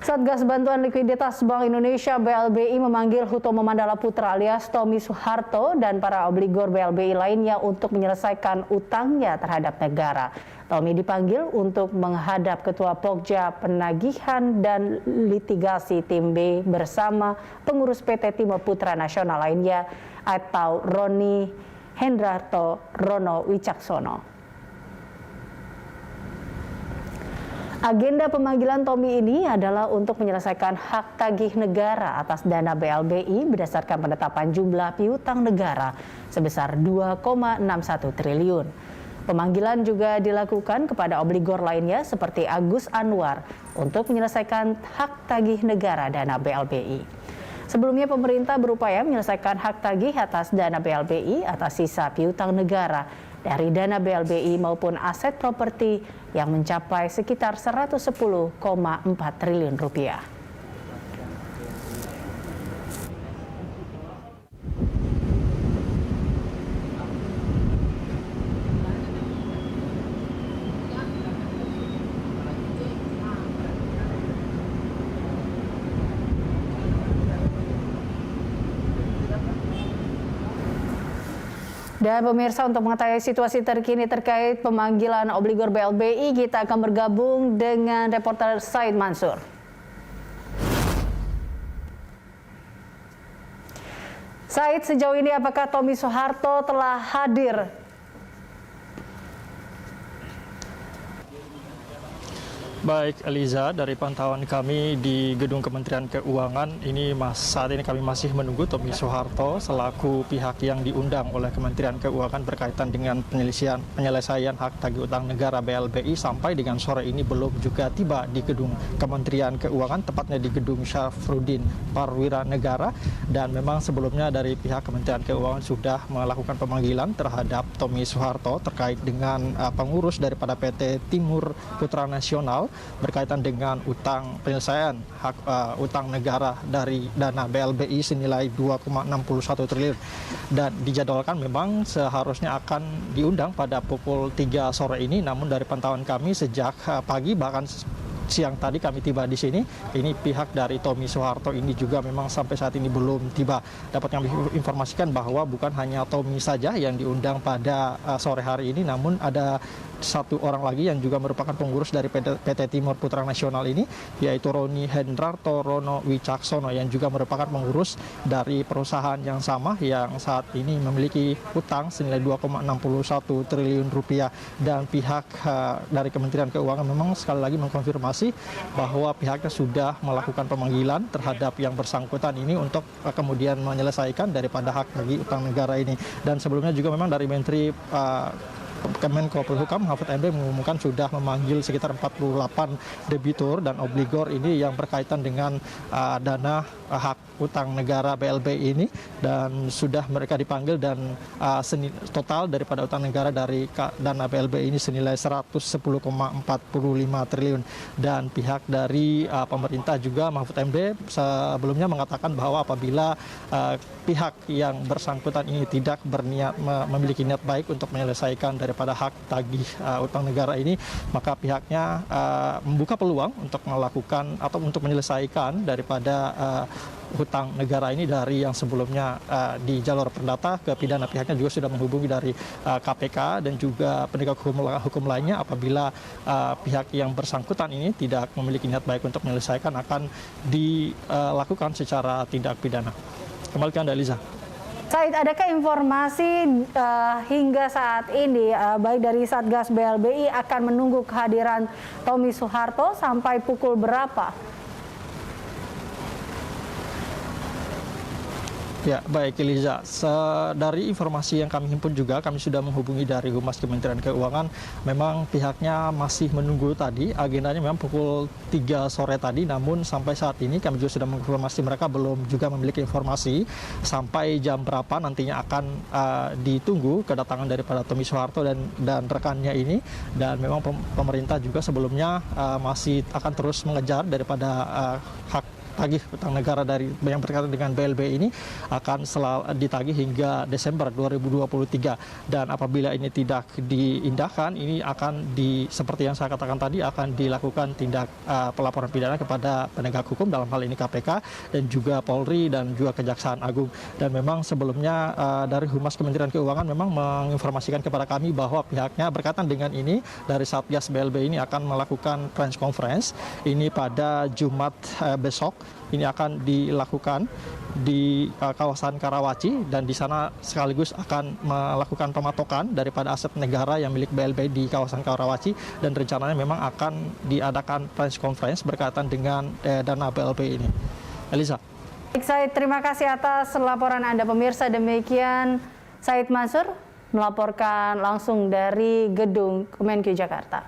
Satgas Bantuan Likuiditas Bank Indonesia (BLBI) memanggil Hutomo Mandala Putra alias Tommy Soeharto dan para obligor BLBI lainnya untuk menyelesaikan utangnya terhadap negara. Tommy dipanggil untuk menghadap Ketua Pokja Penagihan dan Litigasi Tim B bersama pengurus PT Timur Putra Nasional lainnya atau Roni Hendrarto Rono Wicaksono. Agenda pemanggilan Tommy ini adalah untuk menyelesaikan hak tagih negara atas dana BLBI berdasarkan penetapan jumlah piutang negara sebesar 2,61 triliun. Pemanggilan juga dilakukan kepada obligor lainnya seperti Agus Anwar untuk menyelesaikan hak tagih negara dana BLBI. Sebelumnya pemerintah berupaya menyelesaikan hak tagih atas dana BLBI atas sisa piutang negara dari dana BLBI maupun aset properti yang mencapai sekitar 110,4 triliun rupiah. Dan pemirsa, untuk mengetahui situasi terkini terkait pemanggilan obligor BLBI, kita akan bergabung dengan reporter Said Mansur. Said, sejauh ini apakah Tommy Soeharto telah hadir? Baik, Eliza, dari pantauan kami di Gedung Kementerian Keuangan, saat ini kami masih menunggu Tommy Soeharto selaku pihak yang diundang oleh Kementerian Keuangan berkaitan dengan penyelesaian hak tagih utang negara BLBI sampai dengan sore ini belum juga tiba di Gedung Kementerian Keuangan, tepatnya di Gedung Syafruddin Parwira Negara. Dan memang sebelumnya dari pihak Kementerian Keuangan sudah melakukan pemanggilan terhadap Tommy Soeharto terkait dengan pengurus daripada PT Timur Putra Nasional berkaitan dengan penyelesaian hak utang negara dari dana BLBI senilai 2,61 triliun. Dan dijadwalkan memang seharusnya akan diundang pada pukul 3 sore ini, namun dari pantauan kami sejak pagi bahkan siang tadi kami tiba di sini, ini pihak dari Tommy Soeharto ini juga memang sampai saat ini belum tiba. Dapat kami informasikan bahwa bukan hanya Tommy saja yang diundang pada sore hari ini, namun ada satu orang lagi yang juga merupakan pengurus dari PT Timur Putra Nasional ini, yaitu Roni Hendrarto Rono Wicaksono, yang juga merupakan pengurus dari perusahaan yang sama yang saat ini memiliki utang senilai 2,61 triliun rupiah. Dan pihak dari Kementerian Keuangan memang sekali lagi mengkonfirmasi bahwa pihaknya sudah melakukan pemanggilan terhadap yang bersangkutan ini untuk kemudian menyelesaikan daripada hak tagih utang negara ini. Dan sebelumnya juga memang dari Menteri Kemenko Polhukam Mahfud MD mengumumkan sudah memanggil sekitar 48 debitur dan obligor ini yang berkaitan dengan dana hak utang negara BLBI ini, dan sudah mereka dipanggil, dan total daripada utang negara dari dana BLBI ini senilai 110,45 triliun. Dan pihak dari pemerintah juga Mahfud MD sebelumnya mengatakan bahwa apabila pihak yang bersangkutan ini tidak memiliki niat baik untuk menyelesaikan daripada hak tagih utang negara ini, maka pihaknya membuka peluang untuk melakukan atau untuk menyelesaikan daripada hutang negara ini dari yang sebelumnya di jalur perdata ke pidana. Pihaknya juga sudah menghubungi dari KPK dan juga penegak hukum lainnya. Apabila pihak yang bersangkutan ini tidak memiliki niat baik untuk menyelesaikan, akan dilakukan secara tindak pidana. Kembali ke Anda, Eliza. Said, adakah informasi hingga saat ini baik dari Satgas BLBI akan menunggu kehadiran Tommy Soeharto sampai pukul berapa? Ya, baik Eliza. Dari informasi yang kami himpun juga, kami sudah menghubungi dari Humas Kementerian Keuangan. Memang pihaknya masih menunggu tadi, agendanya memang pukul 3 sore tadi, namun sampai saat ini kami juga sudah menginformasi mereka belum juga memiliki informasi sampai jam berapa nantinya akan ditunggu kedatangan daripada Tommy Soeharto dan rekannya ini. Dan memang pemerintah juga sebelumnya masih akan terus mengejar daripada hak tagih utang negara dari yang berkaitan dengan BLBI ini akan ditagih hingga Desember 2023, dan apabila ini tidak diindahkan, ini akan seperti yang saya katakan tadi, akan dilakukan tindak pelaporan pidana kepada penegak hukum, dalam hal ini KPK dan juga Polri dan juga Kejaksaan Agung. Dan memang sebelumnya dari Humas Kementerian Keuangan memang menginformasikan kepada kami bahwa pihaknya berkaitan dengan ini dari Satgas BLBI ini akan melakukan press conference ini pada Jumat besok. Ini akan dilakukan di kawasan Karawaci, dan di sana sekaligus akan melakukan pematokan daripada aset negara yang milik BLBI di kawasan Karawaci, dan rencananya memang akan diadakan press conference berkaitan dengan dana BLBI ini. Eliza. Baik, Said, terima kasih atas laporan Anda. Pemirsa, demikian Said Mansur melaporkan langsung dari Gedung Kemenkeu Jakarta.